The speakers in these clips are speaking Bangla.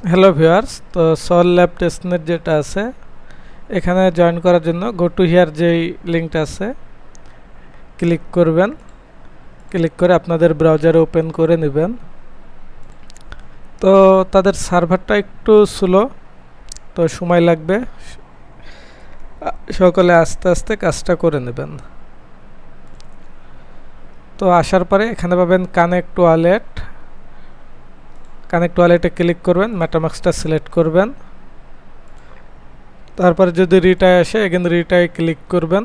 হ্যালো ভিউয়ার্স, তো সল ল্যাব টেস্টনেট যেটা আছে এখানে জয়েন করার জন্য গো টু হিয়ার যেই লিঙ্কটা আছে ক্লিক করবেন। ক্লিক করে আপনাদের ব্রাউজারে ওপেন করে নেবেন। তো তাদের সার্ভারটা একটু স্লো, তো সময় লাগবে। সকলে আস্তে আস্তে কাজটা করে নেবেন। তো আসার পরে এখানে পাবেন কানেক্ট ওয়ালেট। কানেক্ট ওয়ালেটে ক্লিক করবেন, মেটামাস্কটা সিলেক্ট করবেন। তারপরে যদি রিটাই আসে এগেন রিটাই ক্লিক করবেন,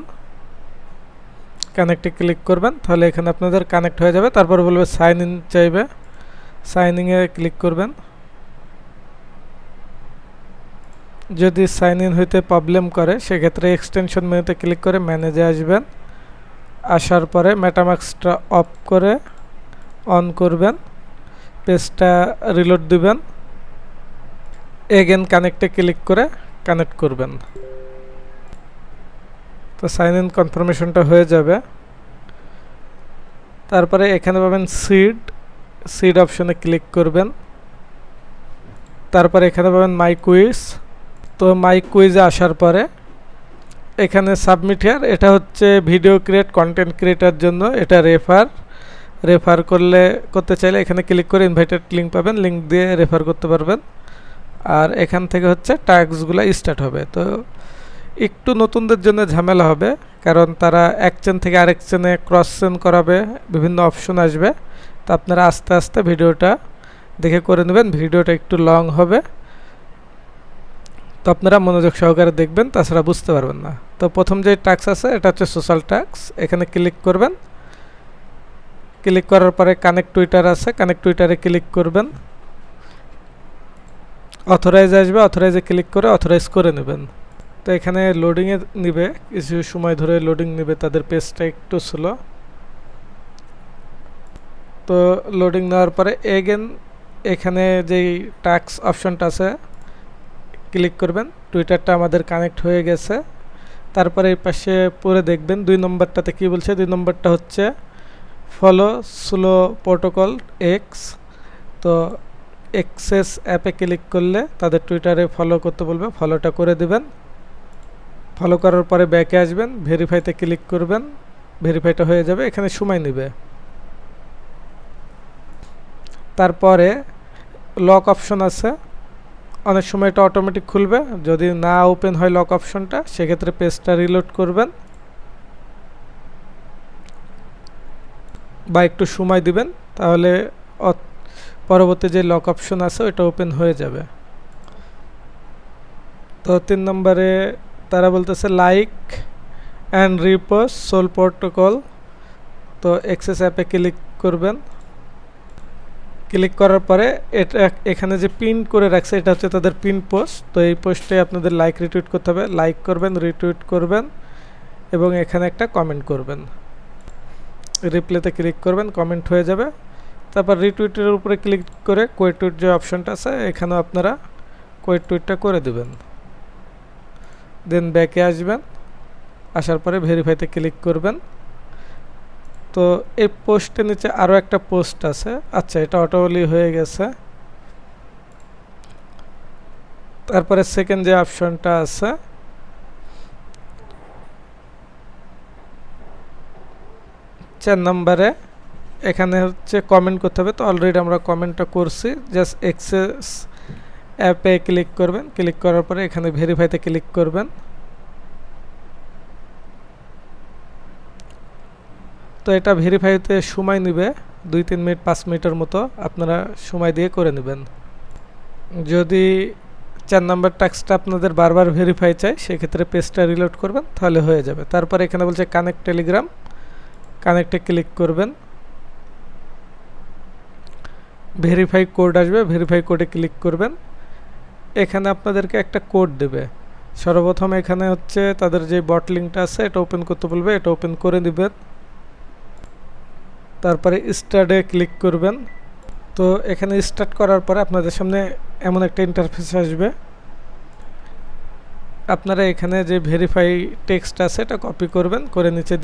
কানেক্টে ক্লিক করবেন, তাহলে এখানে আপনাদের কানেক্ট হয়ে যাবে। তারপর বলবে সাইন ইন চাইবে, সাইন ইনে ক্লিক করবেন। যদি সাইন ইন হইতে প্রবলেম করে সেক্ষেত্রে এক্সটেনশন মেনুতে ক্লিক করে ম্যানেজে আসবেন। আসার পরে মেটামাস্কটা অফ করে অন করবেন, পেজটা রিলোড দিবেন, এগেন কানেক্টে ক্লিক করে কানেক্ট করবেন। তো সাইন ইন কনফার্মেশনটা হয়ে যাবে। তারপরে এখানে পাবেন সিড অপশনে ক্লিক করবেন। তারপরে এখানে পাবেন মাই কুইজ। তো মাই কুইজে আসার পরে এখানে সাবমিট হিয়ার, এটা হচ্ছে ভিডিও কন্টেন্ট ক্রিয়েটার জন্য, এটা রেফার করতে চাইলে এখানে ক্লিক করে ইনভাইটেড লিঙ্ক পাবেন, লিঙ্ক দিয়ে রেফার করতে পারবেন। আর এখান থেকে হচ্ছে টাস্কগুলো স্টার্ট হবে। তো একটু নতুনদের জন্য ঝামেলা হবে, কারণ তারা এক চেন থেকে আরেক চেনে ক্রস চেন করাবে, বিভিন্ন অপশন আসবে। তো আপনারা আস্তে আস্তে ভিডিওটা দেখে করে নেবেন। ভিডিওটা একটু লং হবে, তো আপনারা মনোযোগ সহকারে দেখবেন, তাছাড়া বুঝতে পারবেন না। তো প্রথম যে টাস্ক আছে এটা হচ্ছে সোশ্যাল টাস্ক, এখানে ক্লিক করবেন। ক্লিক করার পরে কানেক্ট টুইটার আছে, কানেক্ট টুইটারে ক্লিক করবেন। অথরাইজ আসবে, অথরাইজে ক্লিক করে অথরাইজ করে নেবেন। তো এখানে লোডিংয়ে নিবে, কিছু সময় ধরে লোডিং নেবে, তাদের পেজটা একটু স্লো। তো লোডিং নেওয়ার পরে এগেন এখানে যেই টাস্ক অপশনটা আছে ক্লিক করবেন। টুইটারটা আমাদের কানেক্ট হয়ে গেছে। তারপরে এই পাশে পরে দেখবেন 2 নম্বরটাতে কি বলছে। 2 নম্বরটা হচ্ছে ফলো স্লো প্রোটোকল এক্স। তো এক্সেস অ্যাপে ক্লিক করলে তাদের টুইটারে ফলো করতে বলবে, ফলোটা করে দেবেন। ফলো করার পরে ব্যাকে আসবেন, ভেরিফাইতে ক্লিক করবেন, ভেরিফাইটা হয়ে যাবে। এখানে সময় নেবে। তারপরে লক অপশন আছে, অনেক সময় এটা অটোমেটিক খুলবে। যদি না ওপেন হয় লক অপশনটা, সেক্ষেত্রে পেজটা রিলোড করবেন বা একটু সময় দিবেন, তাহলে পরবর্তী যে লক অপশন আছে ওটা ওপেন হয়ে যাবে। তো 3 নম্বরে তারা বলতেছে লাইক অ্যান্ড রিপোস্ট সোল প্রোটোকল। তো এক্সেস অ্যাপে ক্লিক করবেন। ক্লিক করার পরে এটা এখানে যে পিন করে রাখছে এটা হচ্ছে তাদের পিন পোস্ট। তো এই পোস্টে আপনাদের লাইক রিটুইট করতে হবে, লাইক করবেন, রিটুইট করবেন এবং এখানে একটা কমেন্ট করবেন। রিপ্লেতে ক্লিক করবেন, কমেন্ট হয়ে যাবে। তারপর রিটুইটের উপরে ক্লিক করে কোয়েট টুইট যে অপশনটা আছে এখানেও আপনারা কোয়েট টুইটটা করে দেবেন। দেন ব্যাকে আসবেন, আসার পরে ভেরিফাইতে ক্লিক করবেন। তো এই পোস্টের নিচে আরও একটা পোস্ট আছে। আচ্ছা, এটা অটোমেটিকলি হয়ে গেছে। তারপরে সেকেন্ড যে অপশনটা আছে চার নম্বরে, এখানে হচ্ছে কমেন্ট করতে হবে। তো অলরেডি আমরা কমেন্টটা করছি। জাস্ট এক্সেস অ্যাপে ক্লিক করবেন, ক্লিক করার পরে এখানে ভেরিফাইতে ক্লিক করবেন। তো এটা ভেরিফাই হতে সময় নেবে 2-3 মিনিট 5 মিনিটের মতো, আপনারা সময় দিয়ে করে নেবেন। যদি 4 নম্বর টাস্কটা আপনাদের বারবার ভেরিফাই চাই, সেক্ষেত্রে পেজটা রিলোড করবেন, তাহলে হয়ে যাবে। তারপর এখানে বলছে কানেক্ট টেলিগ্রাম, কানেক্টে ক্লিক করবেন। ভেরিফাই কোড আসবে, ভেরিফাই কোডে ক্লিক করবেন। এখানে আপনাদেরকে একটা কোড দেবে। সর্বপ্রথম এখানে হচ্ছে তাদের যে বট লিঙ্কটা আছে এটা ওপেন করতে বলবে, এটা ওপেন করে নেবেন। তারপরে স্টার্টে ক্লিক করবেন। তো এখানে স্টার্ট করার পরে আপনাদের সামনে এমন একটা ইন্টারফেস আসবে। আপনারা এখানে যে ভেরিফাই টেক্সট আছে এটা কপি করবেন, করে নিচে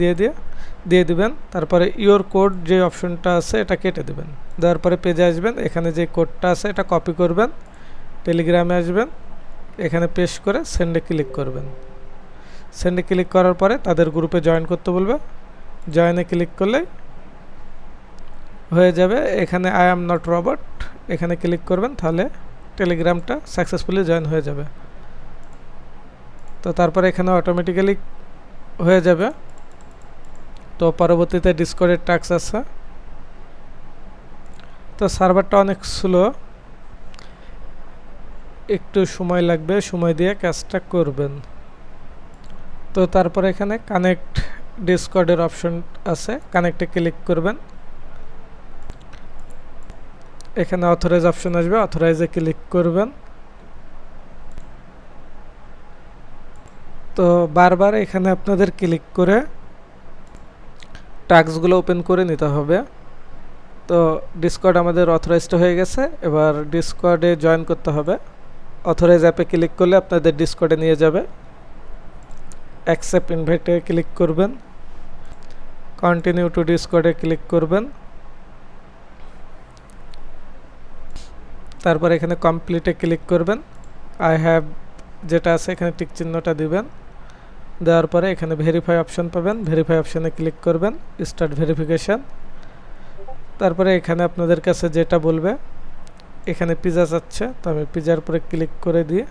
দিয়ে দিবেন। তারপরে ইওর কোড যে অপশনটা আছে এটা কেটে দেবেন। দেওয়ার পরে পেজে আসবেন, এখানে যে কোডটা আছে এটা কপি করবেন, টেলিগ্রামে আসবেন, এখানে পেস্ট করে সেন্ডে ক্লিক করবেন। সেন্ডে ক্লিক করার পরে তাদের গ্রুপে জয়েন করতে বলবে, জয়েনে ক্লিক করলে হয়ে যাবে। এখানে আই অ্যাম নট রবট এখানে ক্লিক করবেন, তাহলে টেলিগ্রামটা সাকসেসফুলি জয়েন হয়ে যাবে। তো তারপরে এখানে অটোমেটিক্যালি হয়ে যাবে। তো পরবর্তীতে ডিসকর্ডের টাস্ক আছে। তো সার্ভারটা অনেক স্লো, একটু সময় লাগবে, সময় দিয়ে কাজটা করবেন। তো তারপরে এখানে কানেক্ট ডিসকর্ডের অপশন আছে, কানেক্টে ক্লিক করবেন। এখানে অথরাইজ অপশন আসবে, অথরাইজে ক্লিক করবেন। তো বারবার এখানে আপনাদের ক্লিক করে টাস্কগুলো ওপেন করে নিতে হবে। তো ডিসকর্ড আমাদের অথরাইজড হয়ে গেছে, এবার ডিসকর্ডে জয়েন করতে হবে। অথরাইজ অ্যাপে ক্লিক করলে আপনাদের ডিসকর্ডে নিয়ে যাবে। অ্যাকসেপ্ট ইনভাইটে ক্লিক করবেন, কন্টিনিউ টু ডিসকর্ডে ক্লিক করবেন। তারপর এখানে কমপ্লিটে ক্লিক করবেন। আই হ্যাভ যেটা আছে এখানে টিক চিহ্নটা দিবেন। দেওয়ার পরে এখানে ভেরিফাই অপশন পাবেন, ভেরিফাই অপশনে ক্লিক করবেন, স্টার্ট ভেরিফিকেশান। তারপরে এখানে আপনাদের কাছে যেটা বলবে, এখানে পিজা চাচ্ছে, তো আমি পিজার উপরে ক্লিক করে দিয়ে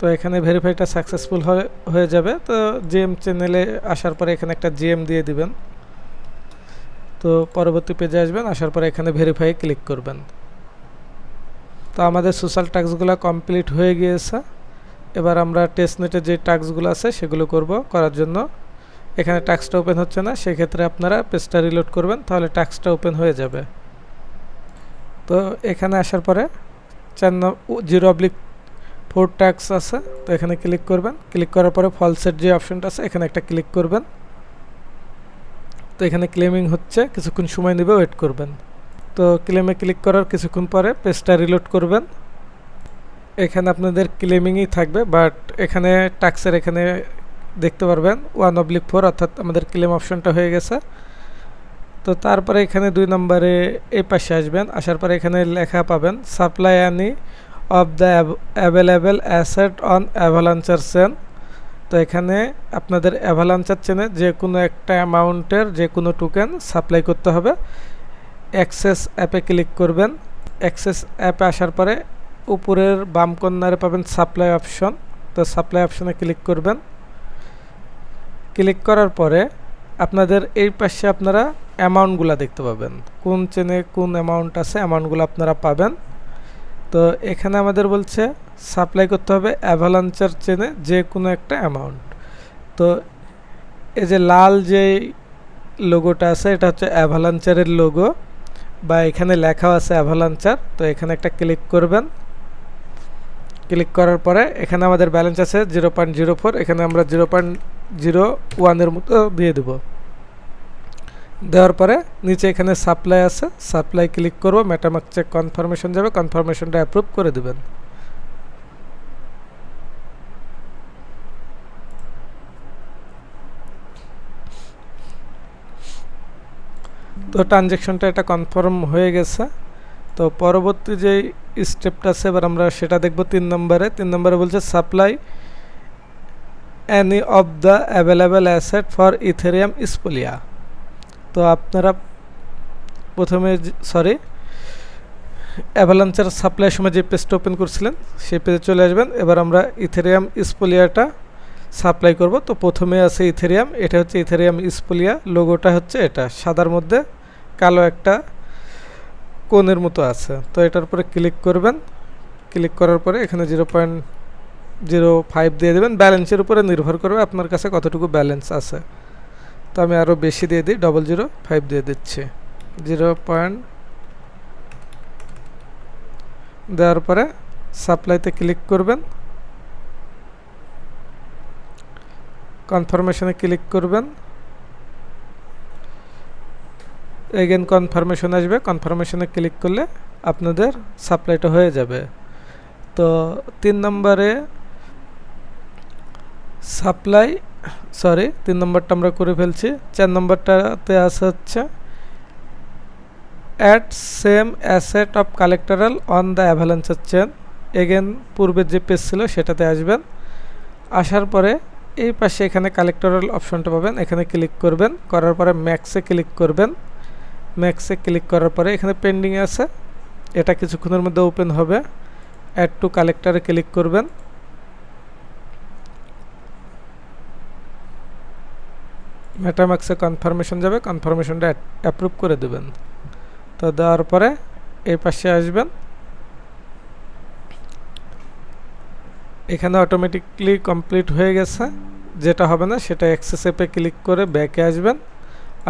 তো এখানে ভেরিফাইটা সাকসেসফুল হয়ে যাবে। তো জিএম চ্যানেলে আসার পরে এখানে একটা জিএম দিয়ে দিবেন। তো পরবর্তী পেজে আসবেন, আসার পরে এখানে ভেরিফাই ক্লিক করবেন। তো আমাদের সোশ্যাল টাস্কগুলো কমপ্লিট হয়ে গিয়েছে। এবার আমরা টেস্টনেটে যে টাস্কগুলো আছে সেগুলো করার জন্য এখানে টাস্কটা ওপেন হচ্ছে না, সেক্ষেত্রে আপনারা পেজটা রিলোড করবেন, তাহলে টাস্কটা ওপেন হয়ে যাবে। তো এখানে আসার পরে 0/4 টাস্ক আছে, তো এখানে ক্লিক করবেন। ক্লিক করার পরে ফলসের যে অপশনটা আছে এখানে একটা ক্লিক করবেন। তো এখানে ক্লেমিং হচ্ছে, কিছুক্ষণ সময় নেবে, ওয়েট করবেন। তো ক্লেমে ক্লিক করার কিছুক্ষণ পরে পেজটা রিলোড করবেন। এখানে আপনাদের ক্লেমিংই থাকবে, বাট এখানে টাস্কের এখানে দেখতে পারবেন 1/4, অর্থাৎ আমাদের ক্লেম অপশনটা হয়ে গেছে। তো তারপরে এখানে 2 নম্বরে এই পাশে আসবেন, আসার পরে এখানে লেখা পাবেন supply any of the available asset on অ্যাভালাঞ্চার চেন। তো এখানে আপনাদের অ্যাভালাঞ্চার চেনে যে কোনো একটা অ্যামাউন্টের যে কোনো টোকেন সাপ্লাই করতে হবে। অ্যাক্সেস অ্যাপে ক্লিক করবেন। অ্যাক্সেস অ্যাপে আসার পরে উপরের বাম কর্নারে পাবেন সাপ্লাই অপশন, তো সাপ্লাই অপশনে ক্লিক করবেন। ক্লিক করার পরে আপনাদের এই পাশে আপনারা অ্যামাউন্টগুলো দেখতে পাবেন, কোন চেনে কোন অ্যামাউন্ট আছে অ্যামাউন্টগুলো আপনারা পাবেন। তো এখানে আমাদের বলছে সাপ্লাই করতে হবে অ্যাভালাঞ্চার চেনে যে কোনো একটা অ্যামাউন্ট। তো এই যে লাল যে লোগোটা আছে এটা হচ্ছে অ্যাভালাঞ্চারের লোগো, বা এখানে লেখা আছে অ্যাভালাঞ্চার। তো এখানে একটা ক্লিক করবেন। ক্লিক করার পরে এখানে আমাদের ব্যালেন্স আছে 0.04, এখানে আমরা 0.01 মতো দিয়ে দেব। দেওয়ার পরে নিচে এখানে সাপ্লাই আছে, সাপ্লাই ক্লিক করব, মেটামাস্ক চেক কনফার্মেশন যাবে, কনফার্মেশনটা অ্যাপ্রুভ করে দেবেন। তো ট্রানজ্যাকশনটা এটা কনফার্ম হয়ে গেছে। তো পরবর্তী যে স্টেপটা আছে এবার আমরা সেটা দেখব 3 নম্বরে। 3 নম্বরে বলছে supply any of the available asset for Ethereum স্পোলিয়া। তো আপনারা প্রথমে অ্যাভালাঞ্চার সাপ্লাই সময় যে পেজটা ওপেন করছিলেন সেই পেজে চলে আসবেন। এবার আমরা ইথেরিয়াম স্পোলিয়াটা সাপ্লাই করব। তো প্রথমে আছে ইথেরিয়াম, এটা হচ্ছে ইথেরিয়াম স্পোলিয়া, লোগোটা হচ্ছে এটা সাদার মধ্যে কালো একটা কোণের মতো আছে। তো এটার উপরে ক্লিক করবেন। ক্লিক করার পরে এখানে 0.05 দিয়ে দেবেন। ব্যালেন্সের উপরে নির্ভর করবে আপনার কাছে কতটুকু ব্যালেন্স আছে। তো আমি আরও বেশি দিয়ে দিই, 0.05 দিয়ে দিচ্ছি। 0. দেওয়ার পরে সাপ্লাইতে ক্লিক করবেন, কনফার্মেশনে ক্লিক করবেন। এগেন কনফার্মেশন আসবে, কনফার্মেশনে ক্লিক করলে আপনাদের সাপ্লাইটা হয়ে যাবে। তো 3 নম্বরে সাপ্লাই, সরি 3 নম্বরটা আমরা করে ফেলছি। 4 নম্বরটাতে আছে হচ্ছে add same asset of collateral on the অ্যাভালান্সের চেন। এগেন পূর্বের যে পেজ ছিল সেটাতে আসবেন। আসার পরে এই পাশে এখানে কালেক্টরাল অপশনটা পাবেন, এখানে ক্লিক করবেন। করার পরে ম্যাক্সে ক্লিক করবেন। ম্যাক্সে ক্লিক করার পরে এখানে পেন্ডিং আছে, এটা কিছুক্ষণের মধ্যে ওপেন হবে। অ্যাড টু কালেক্টরে ক্লিক করবেন। মেটামাক্সে কনফার্মেশন যাবে, কনফার্মেশনটা অ্যাপ্রুভ করে দেবেন। তো দেওয়ার পরে এই পাশে আসবেন, এখানে অটোমেটিকলি কমপ্লিট হয়ে গেছে। যেটা হবে না সেটা অ্যাক্সেস অ্যাপে ক্লিক করে ব্যাকে আসবেন।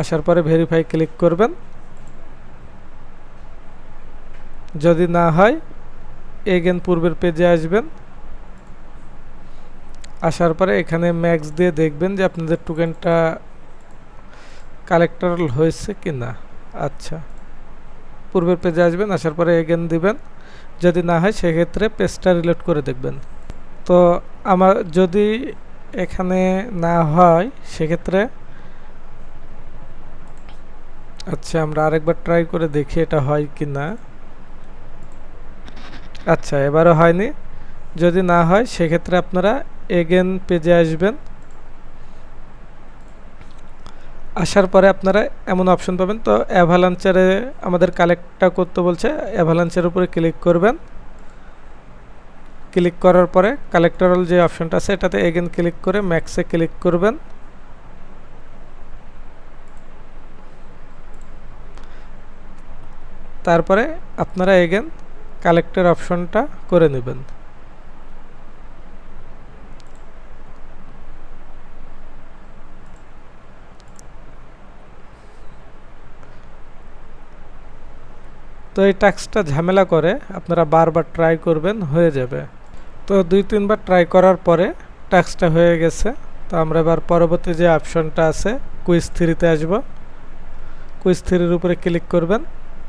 আসার পরে ভেরিফাই ক্লিক করবেন। যদি না হয় এগেন পূর্বের পেজে আসবেন। আসার পরে এখানে ম্যাক্স দিয়ে দেখবেন যে আপনাদের টোকেনটা কালেক্টরাল হয়েছে কি না। আচ্ছা, পূর্বের পেজে আসবেন, আসার পরে এগেন দিবেন। যদি না হয় সেক্ষেত্রে পেজটা রিলোড করে দেখবেন। তো আমার যদি এখানে না হয় সেক্ষেত্রে আচ্ছা আমরা আরেকবার ট্রাই করে দেখি এটা হয় কি না। আচ্ছা, এবারও হয়নি। যদি না হয় সেক্ষেত্রে আপনারা এগেন পেজে আসবেন। আসার পরে আপনারা এমন অপশন পাবেন। তো অ্যাভালাঞ্চারে আমাদের কালেক্টটা করতে বলছে, অ্যাভালাঞ্চের উপরে ক্লিক করবেন। ক্লিক করার পরে কালেক্টরাল যে অপশনটা আছে এটাতে এগেন ক্লিক করে ম্যাক্সে ক্লিক করবেন। তারপরে আপনারা এগেন কালেক্টর অপশনটা করে নেবেন। তো এই টাস্কটা ঝামেলা করে, আপনারা বারবার ট্রাই করবেন, হয়ে যাবে। তো 2-3 বার ট্রাই করার পরে টাস্কটা হয়ে গেছে। তো আমরা এবার পরবর্তী যে অপশনটা আছে কুইজ 3-তে আসব। কুইজ 3-এর উপরে ক্লিক করবেন।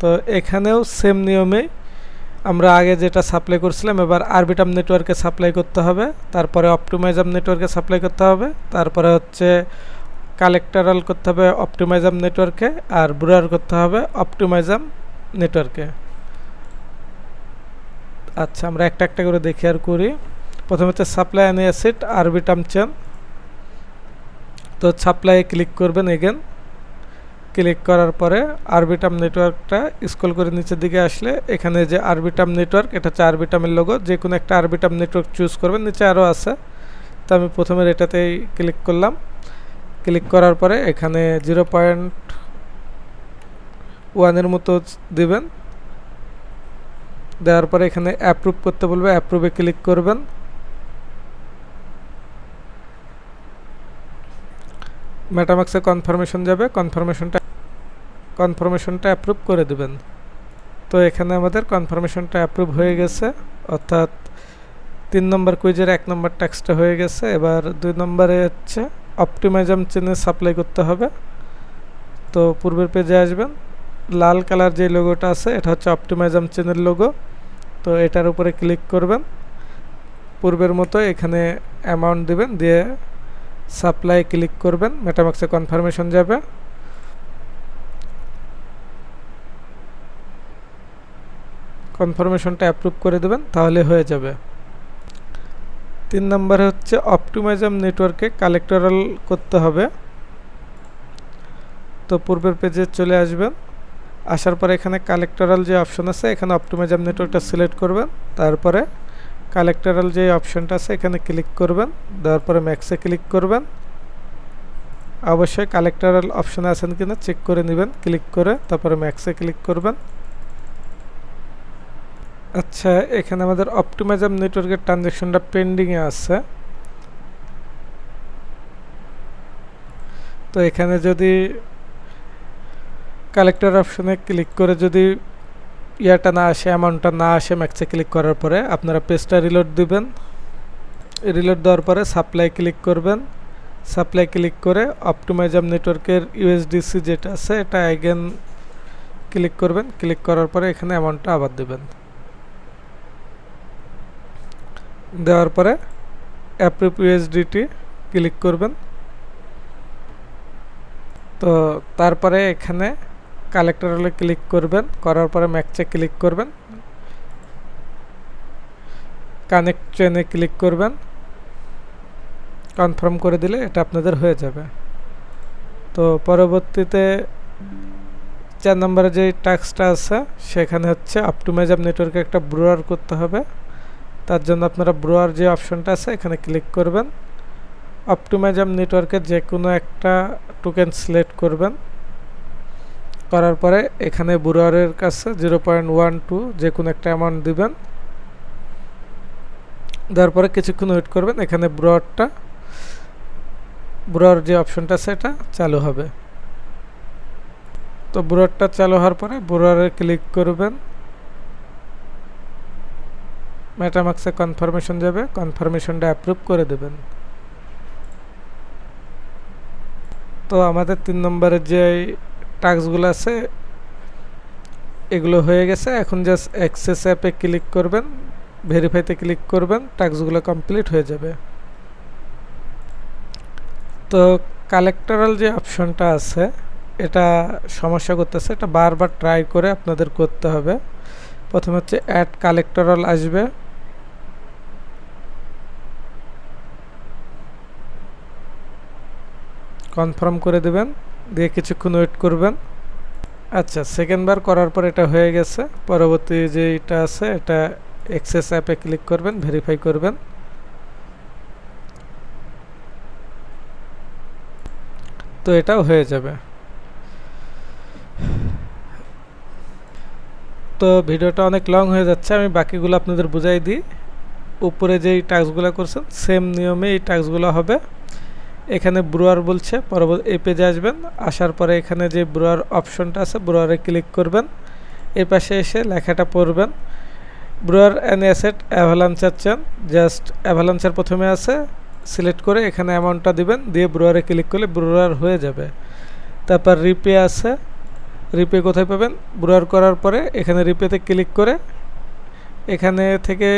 তো এখানেও সেম নিয়মেই আমরা আগে যেটা সাপ্লাই করছিলাম এবার আরবিটাম নেটওয়ার্কে সাপ্লাই করতে হবে, তারপরে অপটিমাইজাম নেটওয়ার্কে সাপ্লাই করতে হবে, তারপরে হচ্ছে কালেক্টরাল করতে হবে অপটিমাইজাম নেটওয়ার্কে, আর ব্রুয়ার করতে হবে অপটিমাইজাম নেটওয়ার্কে। আচ্ছা, আমরা একটা একটা করে দেখি আর করি। প্রথমে হচ্ছে supply any asset Arbitrum chain. তো সাপ্লাইয়ে ক্লিক করবেন। এগেন ক্লিক করার পরে আরবিটাম নেটওয়ার্কটা স্ক্রল করে নিচের দিকে আসলে এখানে যে আরবিটাম নেটওয়ার্ক, এটা হচ্ছে আরবিটামের লোগো। যে কোনো একটা আরবিটাম নেটওয়ার্ক চুজ করবেন, নিচে আরও আছে। তো আমি প্রথমে এটাতেই ক্লিক করলাম। ক্লিক করার পরে এখানে 0.1-এর মতো দিবেন। দেওয়ার পরে এখানে অ্যাপ্রুভ করতে বলবে, অ্যাপ্রুভে ক্লিক করবেন। মেটামাক্সে কনফার্মেশন যাবে, কনফার্মেশনটা অ্যাপ্রুভ করে দেবেন। তো এখানে আমাদের কনফার্মেশনটা অ্যাপ্রুভ হয়ে গেছে, অর্থাৎ 3 নম্বর কুইজের 1 নম্বর টাস্কটা হয়ে গেছে। এবার 2 নম্বরে হচ্ছে অপটিমাইজাম চেনে সাপ্লাই করতে হবে। তো পূর্বের পেজে আসবেন, লাল কালার যে লোগোটা আছে এটা হচ্ছে অপটিমাইজাম চেনের লোগো। তো এটার উপরে ক্লিক করবেন। পূর্বের মতো এখানে অ্যামাউন্ট দিবেন, দিয়ে সাপ্লাই ক্লিক করবেন। মেটামাক্সে কনফার্মেশন যাবে। কনফার্মেশনটা অ্যাপ্রুভ করে দেবেন, তাহলে হয়ে যাবে। 3 নম্বরে হচ্ছে অপটিমাইজাম নেটওয়ার্কে কালেক্টরাল করতে হবে। তো পূর্বের পেজে চলে আসবেন। আসার পরে এখানে কালেক্টরাল যে অপশন আছে এখানে অপটিমাইজাম নেটওয়ার্কটা সিলেক্ট করবেন। তারপরে কালেক্টরাল যে অপশনটা আছে এখানে ক্লিক করবেন। দেওয়ার পরে ম্যাক্সে ক্লিক করবেন। অবশ্যই কালেক্টরাল অপশনে আছেন কিনা চেক করে নেবেন, ক্লিক করে তারপরে ম্যাক্সে ক্লিক করবেন। আচ্ছা, এখানে আমাদের অপটিমাইজাম নেটওয়ার্কের ট্রানজ্যাকশনটা পেন্ডিংয়ে আছে। তো এখানে যদি কালেক্টর অপশনে ক্লিক করে যদি ইয়াটা না আসে, অ্যামাউন্টটা না আসে, ম্যাক্সে ক্লিক করার পরে আপনারা পেজটা রিলোড দিবেন। রিলোড দেওয়ার পরে সাপ্লাই ক্লিক করবেন। সাপ্লাই ক্লিক করে অপটিমাইজাম নেটওয়ার্কের ইউএসডিসি যেটা আছে এটা এগেন ক্লিক করবেন, ক্লিক করার পরে এখানে অ্যামাউন্টটা আবার দেবেন। দেওয়ার পরে অ্যাপ্রুভ ইউএসডিটি ক্লিক করবেন। তো তারপরে এখানে কালেক্টর হলে ক্লিক করবেন, করার পরে ম্যাকচে ক্লিক করবেন, কানেক্ট চেনে ক্লিক করবেন, কনফার্ম করে দিলে এটা আপনাদের হয়ে যাবে। তো পরবর্তীতে 4 নম্বরে যে টাস্কটা আছে সেখানে হচ্ছে অপটিমাইজ আপ নেটওয়ার্কে একটা ব্রোয়ার করতে হবে। তার জন্য আপনারা ব্রোয়ার যে অপশনটা আছে এখানে ক্লিক করবেন, অপটিমাইজ আপ নেটওয়ার্কের যে কোনো একটা টোকেন সিলেক্ট করবেন, করার পরে এখানে ব্রোয়ারের কাছে 0.12 যে কোনো একটা অ্যামাউন্ট দিবেন। দেওয়ার পরে কিছুক্ষণ ওয়েট করবেন, এখানে ব্রোয়ার যে অপশনটা আছে এটা চালু হবে। তো ব্রোয়ারটা চালু হওয়ার পরে ব্রোয়ারে ক্লিক করবেন, মেটামাক্সে কনফার্মেশন যাবে, কনফার্মেশনটা অ্যাপ্রুভ করে দেবেন। তো আমাদের 3 নম্বরের যে টাস্কগুলো আছে এগুলো হয়ে গেছে। এখন জাস্ট অ্যাক্সেস অ্যাপে ক্লিক করবেন, ভেরিফাইতে ক্লিক করবেন, টাস্কগুলো কমপ্লিট হয়ে যাবে। তো কালেক্টরাল যে অপশনটা আছে এটা সমস্যা করতেছে, এটা বারবার ট্রাই করে আপনাদের করতে হবে। প্রথমে হচ্ছে অ্যাড কালেক্টরাল আসবে, কনফার্ম করে দেবেন, দিয়ে কিছুক্ষণ ওয়েট করবেন। আচ্ছা, সেকেন্ড বার করার পর এটা হয়ে গেছে। পরবর্তী যে এটা আছে এটা অ্যাক্সেস অ্যাপে ক্লিক করবেন, ভেরিফাই করবেন। তো এটাও হয়ে যাবে। তো ভিডিওটা অনেক লং হয়ে যাচ্ছে, আমি বাকিগুলো আপনাদের বুঝাই দিই। উপরে যেই টাস্কগুলো করছেন সেম নিয়মে এই টাস্কগুলো হবে। এখানে ব্রোয়ার বলছে, পরবর্তী এই পেজে আসবেন, আসার পরে এখানে যে ব্রোয়ার অপশনটা আছে ব্রোয়ারে ক্লিক করবেন, এই পাশে এসে লেখাটা পড়বেন, ব্রোয়ার অ্যান্ড অ্যাসেট অ্যাভালান্সার চান, জাস্ট অ্যাভালান্সার প্রথমে আছে সিলেক্ট করে এখানে অ্যামাউন্টটা দিবেন, দিয়ে ব্রোয়ারে ক্লিক করলে ব্রোয়ার হয়ে যাবে। তারপর রিপে আছে, রিপে কোথায় পাবেন, ব্রোয়ার করার পরে এখানে রিপেতে ক্লিক করে এখানে থেকে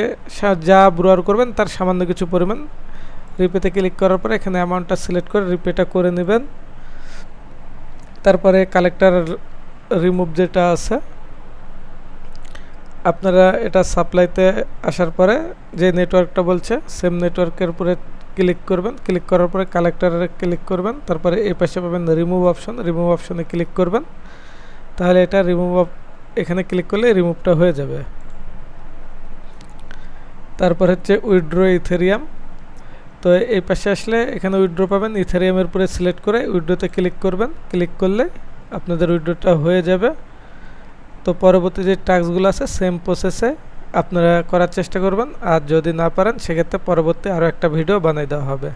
যা ব্রোয়ার করবেন তার সামান্য কিছু পরিমাণ রিপেতে ক্লিক করার পরে এখানে অ্যামাউন্টটা সিলেক্ট করে রিপেটা করে নেবেন। তারপরে কালেক্টর রিমুভ যেটা আছে আপনারা এটা সাপ্লাইতে আসার পরে যে নেটওয়ার্কটা বলছে সেম নেটওয়ার্কের উপরে ক্লিক করবেন, ক্লিক করার পরে কালেক্টরে ক্লিক করবেন, তারপরে এই পাশে পাবেন রিমুভ অপশন, রিমুভ অপশনে ক্লিক করবেন, তাহলে এটা এখানে ক্লিক করলে রিমুভটা হয়ে যাবে। তারপর হচ্ছে উইথড্র ইথেরিয়াম, তো এই পাশে আসলে এখানে উইথড্র পাবেন, ইথেরিয়ামের উপরে সিলেক্ট করে উইথড্রোতে ক্লিক করবেন, ক্লিক করলে আপনাদের উইথড্রোটা হয়ে যাবে। তো পরবর্তী যে টাস্কগুলো আছে সেম প্রসেসে আপনারা করার চেষ্টা করবেন, আর যদি না পারেন সেক্ষেত্রে পরবর্তী আরও একটা ভিডিও বানিয়ে দেওয়া হবে।